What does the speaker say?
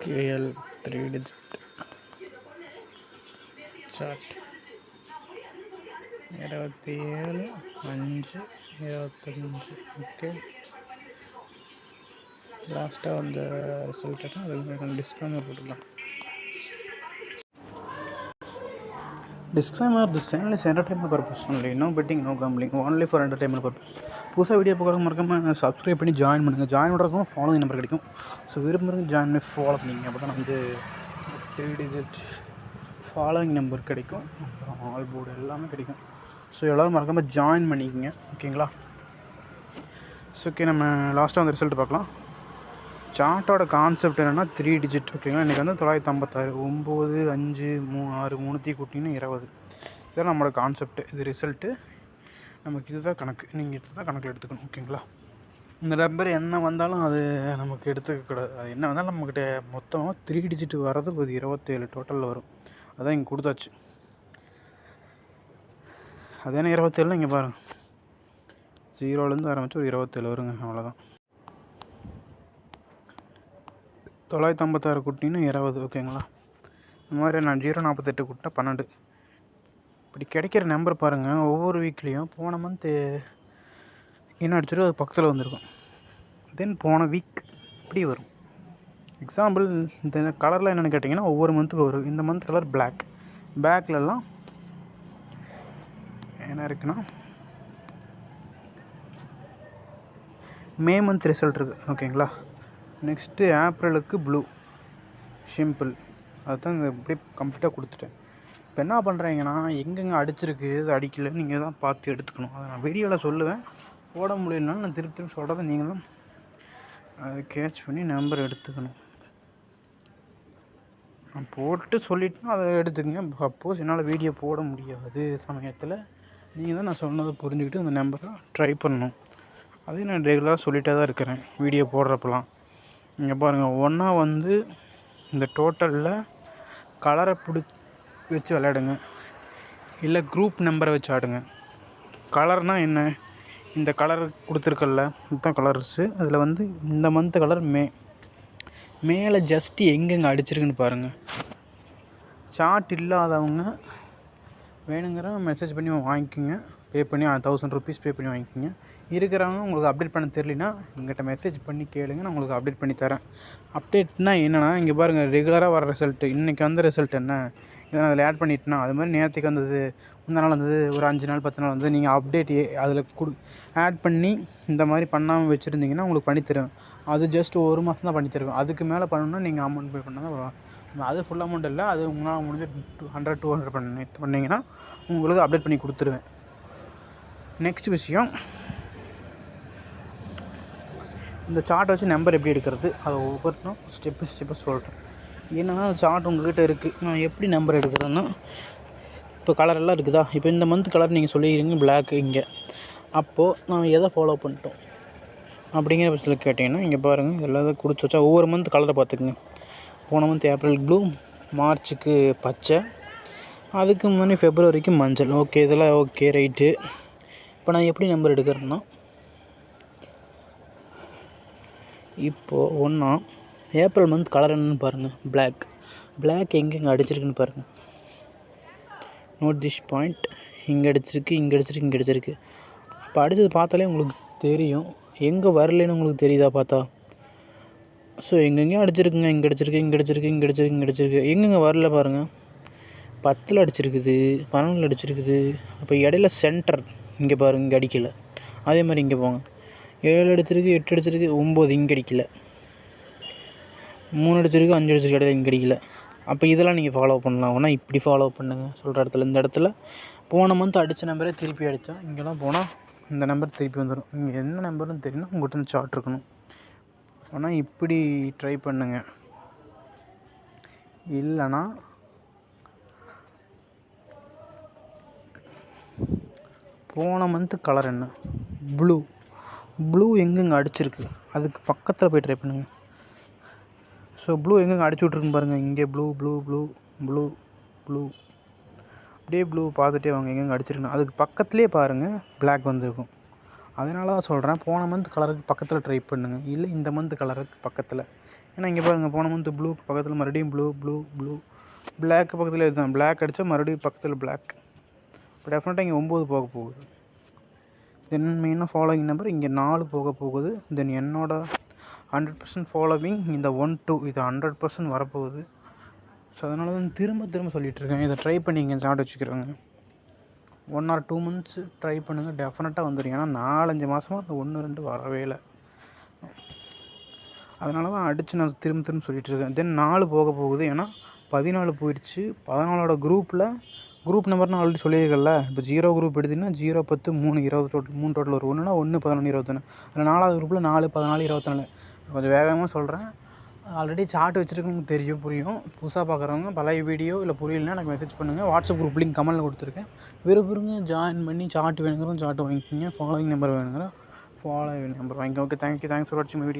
KL 3 digit chart 27/5/25. Okay, லாஸ்ட்டாக வந்த result அதில் டிஸ்க்ளைமர் போட்டுக்கலாம். Disclaimer: This channel is entertainment purpose only. No betting, no gambling. Only for entertainment purpose. புதுசாக video பார்க்குறவங்க மறக்காமல் subscribe பண்ணி ஜாயின் பண்ணுங்கள். ஜாயின் பண்ணுறதுக்கும் ஃபாலோவிங் நம்பர் கிடைக்கும். ஸோ விரும்புகிறவங்க ஜாயின் பண்ணி ஃபாலோ பண்ணிங்க. அப்போ தான் வந்து 3 digit ஃபாலோவிங் நம்பர் கிடைக்கும். அப்புறம் ஆல் போர்டு எல்லாமே கிடைக்கும். ஸோ எல்லோரும் மறக்காமல் ஜாயின் பண்ணிக்கோங்க. ஓகேங்களா? ஸோ ஓகே, நம்ம லாஸ்ட்டாக வந்து ரிசல்ட் பார்க்கலாம். சார்ட்டோட கான்செப்ட் என்னென்னா 3 digit. ஓகேங்களா? இன்றைக்கி வந்து 956 9 5 6 3 கூட்டிங்கன்னா 20. இதுதான் நம்மளோட கான்செப்ட்டு. இது ரிசல்ட்டு. நமக்கு இதுதான் கணக்கு. நீங்கள் இதுதான் கணக்கில் எடுத்துக்கணும். ஓகேங்களா? இந்த நம்பர் என்ன வந்தாலும் அது நமக்கு எடுத்துக்கக்கூடாது. அது என்ன வந்தாலும் நம்மக்கிட்ட மொத்தமாக 3 digit வர்றது ஒரு 27 டோட்டலில் வரும். அதான் இங்கே கொடுத்தாச்சு. அதே 27 இங்கே பாருங்கள், 0லேருந்து ஆரம்பித்து ஒரு 27 வருங்க. அவ்வளோதான். 956 கூட்டினா 20. ஓகேங்களா? இந்த மாதிரி நான் 048 கூட்டினா 12. இப்படி கிடைக்கிற நம்பர் பாருங்கள். ஒவ்வொரு வீக்லேயும் போன மந்த்து என்ன அடிச்சிருக்கோ அது பக்கத்தில் வந்திருக்கும். தென் போன வீக் இப்படி வரும். எக்ஸாம்பிள், இந்த கலரில் என்னென்னு கேட்டிங்கன்னா ஒவ்வொரு மந்த்துக்கு வரும். இந்த மந்த் கலர் பிளாக். பேக்லலாம் என்ன இருக்குன்னா மே மந்த் ரிசல்ட் இருக்குது. ஓகேங்களா? நெக்ஸ்ட்டு ஏப்ரலுக்கு ப்ளூ சிம்பிள். அதுதான் இங்கே இப்படி கம்ப்ளீட்டாக கொடுத்துட்டேன். இப்போ என்ன பண்ணுறீங்கன்னா, எங்கெங்கே அடிச்சிருக்கு இது அடிக்கலை நீங்கள் தான் பார்த்து எடுத்துக்கணும். அதை நான் வீடியோவில் சொல்லுவேன். போட முடியலனாலும் நான் திருப்பி சொல்கிறத நீங்களும் அதை கேட்ச் பண்ணி நம்பர் எடுத்துக்கணும். நான் போட்டு சொல்லிவிட்டேன், அதை எடுத்துக்கங்க. சப்போஸ் என்னால் வீடியோ போட முடியாது சமயத்தில் நீங்கள் தான் நான் சொன்னதை புரிஞ்சுக்கிட்டு அந்த நம்பரை ட்ரை பண்ணணும். அதையும் நான் ரெகுலராக சொல்லிகிட்டே தான் இருக்கிறேன் வீடியோ போடுறப்பெல்லாம். இங்கே பாருங்கள், ஒன்றா வந்து இந்த டோட்டலில் கலரை வச்சு விளையாடுங்க, இல்லை குரூப் நம்பரை வச்சு ஆடுங்க. கலர்னால் என்ன? இந்த கலர் கொடுத்துருக்கல, இதுதான் கலர்ஸு. அதில் வந்து இந்த மந்த்து கலர் மேலே ஜஸ்ட்டு எங்கெங்கே அடிச்சிருக்குன்னு பாருங்கள். சார்ட் இல்லாதவங்க வேணுங்கிற மெசேஜ் பண்ணி வாங்கிக்கோங்க. பே பண்ணி 1000 rupees பே பண்ணி வாங்கிக்கோங்க. இருக்கிறவங்க உங்களுக்கு அப்டேட் பண்ண தெரியலனா எங்கிட்ட மெசேஜ் பண்ணி கேளுங்க, நான் உங்களுக்கு அப்டேட் பண்ணி தரேன். அப்டேட்னால் என்னென்னா, இங்கே பாருங்கள், ரெகுலராக வர ரிசல்ட்டு. இன்றைக்கி வந்த ரிசல்ட் என்ன, இதை அதில் ஆட் பண்ணிட்டேன்னா அது மாதிரி நேற்றுக்கு வந்தது, முந்தா நாள் வந்தது, ஒரு 5 நாள் 10 நாள் வந்து நீங்கள் அப்டேட் அதில் ஆட் பண்ணி இந்த மாதிரி பண்ணாமல் வச்சுருந்தீங்கன்னா உங்களுக்கு பண்ணித்தருவேன். அது ஜஸ்ட் 1 மாதம் தான் பண்ணித்தருவேன். அதுக்கு மேலே பண்ணணுன்னா நீங்கள் அமௌண்ட் பே பண்ணால் தான் வரும். அது ஃபுல் அமௌண்ட் இல்லை, அது உங்களால் முடிஞ்ச 100-200 பண்ணிங்கன்னா உங்களுக்கு அப்டேட் பண்ணி கொடுத்துருவேன். நெக்ஸ்ட் விஷயம், இந்த சார்ட் வச்சு நம்பர் எப்படி எடுக்கிறது, அதை ஒவ்வொருத்தரும் ஸ்டெப்பு சொல்கிறேன். என்னென்னா, சார்ட் உங்கள்கிட்ட இருக்குது. நான் எப்படி நம்பர் எடுக்கிறதுன்னா, இப்போ கலரெல்லாம் இருக்குதா, இப்போ இந்த மந்த் கலர் நீங்கள் சொல்லிடுறீங்க பிளாக்கு இங்கே. அப்போது நான் எதை ஃபாலோ பண்ணிட்டோம் அப்படிங்கிற பட்சத்தில் கேட்டிங்கன்னா, இங்கே பாருங்கள், எல்லாத்தையும் கொடுத்து வச்சா ஒவ்வொரு மந்த் கலரை பார்த்துக்குங்க. போன மந்த் ஏப்ரல் ப்ளூ, மார்ச்சுக்கு பச்சை, அதுக்கு முன்னாடி ஃபெப்ரவரிக்கு மஞ்சள். ஓகே, இதெல்லாம் ஓகே, ரைட்டு. இப்போ நான் எப்படி நம்பர் எடுக்கிறேன்னா, இப்போது ஒன்றா ஏப்ரல் மந்த் கலர் என்னன்னு பாருங்கள், பிளாக் எங்கெங்கே அடிச்சிருக்குன்னு பாருங்கள். Note this point. இங்கே அடிச்சிருக்கு, இங்கே அடிச்சிருக்கு, இங்கே அடிச்சிருக்கு. இப்போ அடித்தது பார்த்தாலே உங்களுக்கு தெரியும். எங்கே வரலன்னு உங்களுக்கு தெரியுதா பார்த்தா? ஸோ எங்கெங்கேயும் அடிச்சிருக்குங்க. இங்கே அடிச்சிருக்கு, இங்கே அடிச்சிருக்கு, இங்கே அடிச்சிருக்கு, இங்கே அடிச்சிருக்கு. எங்கெங்கே வரல பாருங்கள். 10 அடிச்சிருக்குது, 12 அடிச்சிருக்குது. அப்போ இடையில சென்டர் இங்கே பாருங்கள், இங்கே அடிக்கலை. அதே மாதிரி இங்கே போங்க, 7 அடிச்சிருக்கு, 8 அடிச்சிருக்கு, 9 இங்கே அடிக்கலை, 3 அடிச்சிருக்கு, 5 அடிச்சிருக்கு, இடையில இங்கே அடிக்கலை. அப்போ இதெல்லாம் நீங்கள் ஃபாலோ பண்ணலாம். ஆனால் இப்படி ஃபாலோ பண்ணுங்கள் சொல்கிற இடத்துல. இந்த இடத்துல போன மந்த் அடித்த நம்பரே திருப்பி அடித்தா, இங்கெல்லாம் போனால் இந்த நம்பர் திருப்பி வந்துடும். இங்கே என்ன நம்பர்னு தெரியும்னா உங்கள்கிட்ட இந்த சார்ட் இருக்கணும். ஆனால் இப்படி ட்ரை பண்ணுங்கள். இல்லைனா போன மந்த்து கலர் என்ன, ப்ளூ எங்கெங்கே அடிச்சிருக்கு அதுக்கு பக்கத்தில் போய் ட்ரை பண்ணுங்கள். ஸோ ப்ளூ எங்கெங்கே அடிச்சு விட்ருக்குன்னு பாருங்கள். இங்கே ப்ளூ அப்படியே ப்ளூ பார்த்துட்டே வாங்க, எங்கெங்கே அடிச்சிருக்குன்னு. அதுக்கு பக்கத்துலேயே பாருங்கள் பிளாக் வந்துருக்கும். அதனால தான் சொல்கிறேன், போன மந்த் கலருக்கு பக்கத்தில் ட்ரை பண்ணுங்கள், இல்லை இந்த மந்த் கலருக்கு பக்கத்தில். ஏன்னா இங்கே பாருங்கள், போன மந்த் ப்ளூக்கு பக்கத்தில் மறுபடியும் ப்ளூ பிளாக்கு பக்கத்தில் இதுதான் பிளாக் அடித்தா மறுபடியும் பக்கத்தில் பிளாக். இப்போ டெஃபினட்டாக இங்கே 9 போக போகுது. தென் மெயினாக ஃபாலோவிங் நம்பர் இங்கே 4 போக போகுது. தென் என்னோட 100% ஃபாலோவிங் இந்த 1 2 இது 100% வரப்போகுது. ஸோ அதனால தான் திரும்ப சொல்லிகிட்ருக்கேன், இதை ட்ரை பண்ணிங்க, சார்ட் வச்சுக்கிறோங்க. 1 or 2 months ட்ரை பண்ணுங்கள், டெஃபினட்டாக வந்துடும். ஏன்னா 4-5 மாதமாக அந்த 1-2 வரவே இல்லை. அதனால தான் அடித்து நான் திரும்ப சொல்லிகிட்ருக்கேன். தென் 4 போக போகுது. ஏன்னா 14 போயிடுச்சு. 14ஓட குரூப் நம்பர்னு ஆல்ரெடி சொல்லியிருக்கல. இப்போ 0 குரூப் எடுத்திங்கன்னா 0 10 3 20 டோட்டல் 3 டோட்டல் வரும். 1னா 1 11 21. அதில் 4வது குரூப்பில் 4 14 24. கொஞ்சம் வேகமாக சொல்கிறேன், ஆல்ரெடி சார்ட் வச்சுருக்கவங்களுக்கு தெரியும், புரியும். புதுசாக பார்க்குறவங்க பழைய வீடியோ இல்லை புரியலன்னா எனக்கு மெசேஜ் பண்ணுங்கள். வாட்ஸ்அப் குரூப் லிங்க் கமெண்ட்டில் கொடுத்துருக்கேன், விரும்புங்க ஜாயின் பண்ணி சார்ட் வேணுங்கிறோம் சார்ட் வாங்கிக்கிங்க, ஃபாலோவிங் நம்பர் வேணுங்கிற ஃபாலோவிங் நம்பர் வாங்கிக்கோங்க. ஓகே, தேங்க்ஸ் ஃபார் வாட்சிங் வீடியோ.